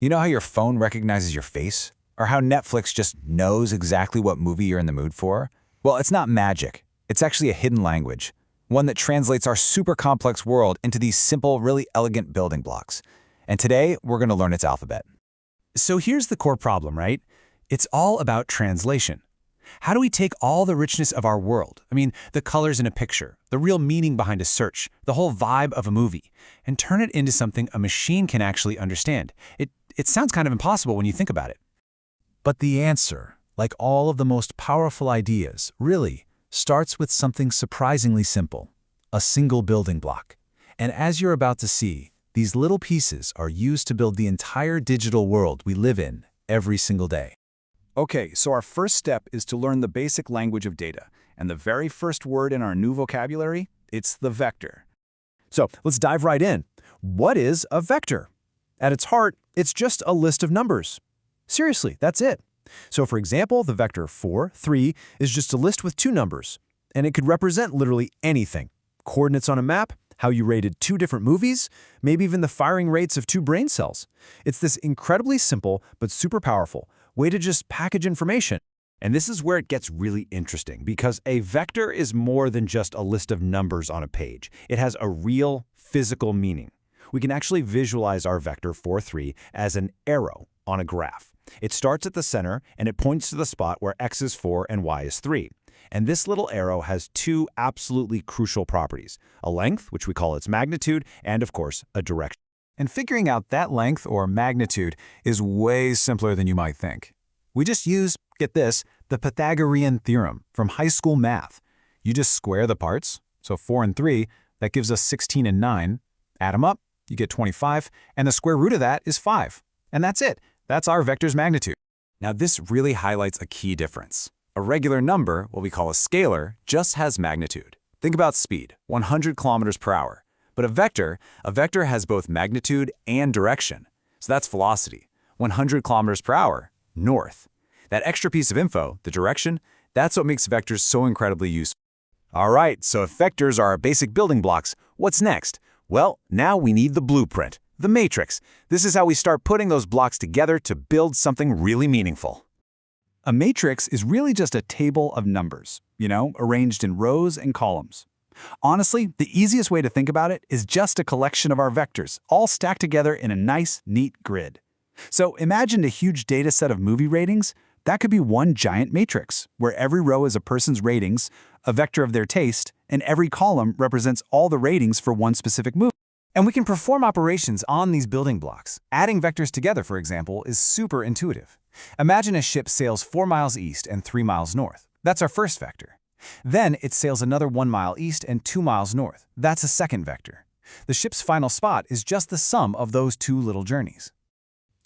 You know how your phone recognizes your face? Or how Netflix just knows exactly what movie you're in the mood for? Well, it's not magic. It's actually a hidden language, one that translates our super complex world into these simple, really elegant building blocks. And today, we're going to learn its alphabet. So here's the core problem, right? It's all about translation. How do we take all the richness of our world, the colors in a picture, the real meaning behind a search, the whole vibe of a movie, and turn it into something a machine can actually understand? It sounds kind of impossible when you think about it. But the answer, like all of the most powerful ideas, really starts with something surprisingly simple: a single building block. And as you're about to see, these little pieces are used to build the entire digital world we live in every single day. Okay, so our first step is to learn the basic language of data. And the very first word in our new vocabulary, it's the vector. So let's dive right in. What is a vector? At its heart, it's just a list of numbers. Seriously, that's it. So for example, the vector 4, 3 is just a list with two numbers, and it could represent literally anything. Coordinates on a map, how you rated two different movies, maybe even the firing rates of two brain cells. It's this incredibly simple but super powerful way to just package information. And this is where it gets really interesting, because a vector is more than just a list of numbers on a page. It has a real physical meaning. We can actually visualize our vector 4, 3 as an arrow on a graph. It starts at the center, and it points to the spot where x is 4 and y is 3. And this little arrow has two absolutely crucial properties: a length, which we call its magnitude, and of course, a direction. And figuring out that length or magnitude is way simpler than you might think. We just use, get this, the Pythagorean theorem from high school math. You just square the parts, so 4 and 3, that gives us 16 and 9. Add them up, you get 25, and the square root of that is 5. And that's it. That's our vector's magnitude. Now this really highlights a key difference. A regular number, what we call a scalar, just has magnitude. Think about speed, 100 kilometers per hour. But a vector has both magnitude and direction. So that's velocity, 100 kilometers per hour, north. That extra piece of info, the direction, that's what makes vectors so incredibly useful. All right, so if vectors are our basic building blocks, what's next? Well, now we need the blueprint, the matrix. This is how we start putting those blocks together to build something really meaningful. A matrix is really just a table of numbers, arranged in rows and columns. Honestly, the easiest way to think about it is just a collection of our vectors, all stacked together in a nice, neat grid. So imagine a huge data set of movie ratings. That could be one giant matrix, where every row is a person's ratings, a vector of their taste, and every column represents all the ratings for one specific movie. And we can perform operations on these building blocks. Adding vectors together, for example, is super intuitive. Imagine a ship sails 4 miles east and 3 miles north. That's our first vector. Then it sails another 1 mile east and 2 miles north. That's a second vector. The ship's final spot is just the sum of those two little journeys.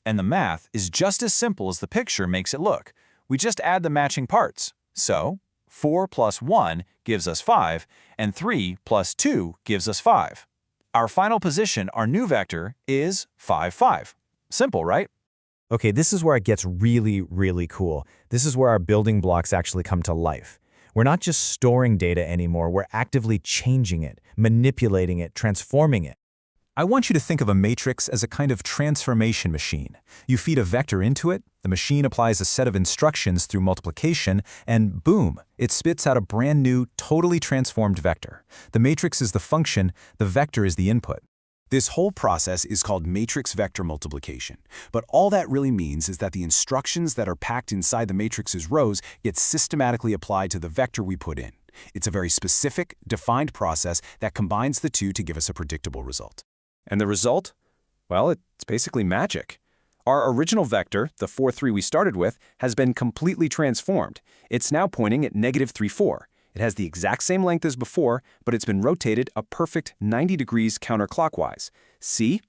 And the math is just as simple as the picture makes it look. We just add the matching parts. So 4 plus 1 gives us 5, and 3 plus 2 gives us 5. Our final position, our new vector, is 5, 5. Simple, right? Okay, this is where it gets really, really cool. This is where our building blocks actually come to life. We're not just storing data anymore, we're actively changing it, manipulating it, transforming it. I want you to think of a matrix as a kind of transformation machine. You feed a vector into it, the machine applies a set of instructions through multiplication, and boom, it spits out a brand new, totally transformed vector. The matrix is the function, the vector is the input. This whole process is called matrix vector multiplication. But all that really means is that the instructions that are packed inside the matrix's rows get systematically applied to the vector we put in. It's a very specific, defined process that combines the two to give us a predictable result. And the result? Well, it's basically magic. Our original vector, the 4, 3 we started with, has been completely transformed. It's now pointing at -3, 4. It has the exact same length as before, but it's been rotated a perfect 90 degrees counterclockwise. See?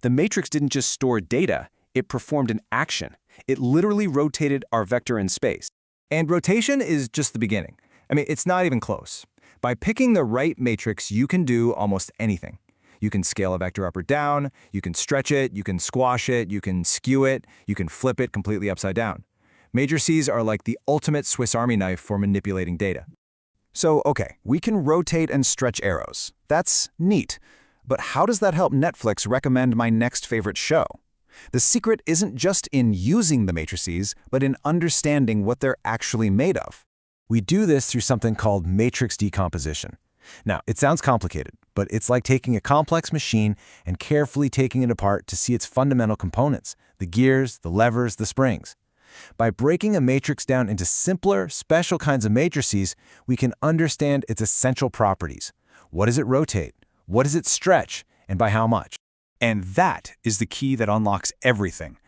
The matrix didn't just store data, it performed an action. It literally rotated our vector in space. And rotation is just the beginning. It's not even close. By picking the right matrix, you can do almost anything. You can scale a vector up or down, you can stretch it, you can squash it, you can skew it, you can flip it completely upside down. Matrices are like the ultimate Swiss Army knife for manipulating data. So, okay, we can rotate and stretch arrows. That's neat. But how does that help Netflix recommend my next favorite show? The secret isn't just in using the matrices, but in understanding what they're actually made of. We do this through something called matrix decomposition. Now, it sounds complicated, but it's like taking a complex machine and carefully taking it apart to see its fundamental components, the gears, the levers, the springs. By breaking a matrix down into simpler, special kinds of matrices, we can understand its essential properties. What does it rotate? What does it stretch? And by how much? And that is the key that unlocks everything.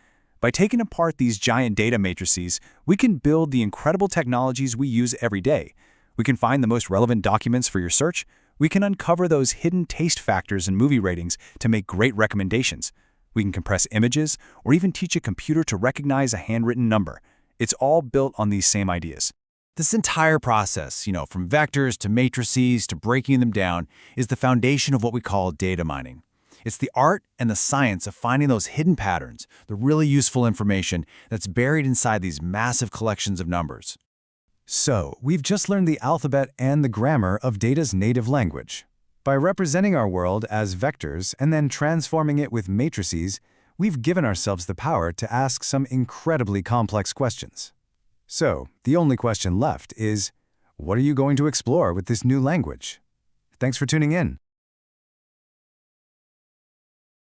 By taking apart these giant data matrices, we can build the incredible technologies we use every day. We can find the most relevant documents for your search. We can uncover those hidden taste factors in movie ratings to make great recommendations. We can compress images, or even teach a computer to recognize a handwritten number. It's all built on these same ideas. This entire process, from vectors to matrices to breaking them down, is the foundation of what we call data mining. It's the art and the science of finding those hidden patterns, the really useful information that's buried inside these massive collections of numbers. So, we've just learned the alphabet and the grammar of data's native language. By representing our world as vectors and then transforming it with matrices, we've given ourselves the power to ask some incredibly complex questions. So, the only question left is, what are you going to explore with this new language? Thanks for tuning in.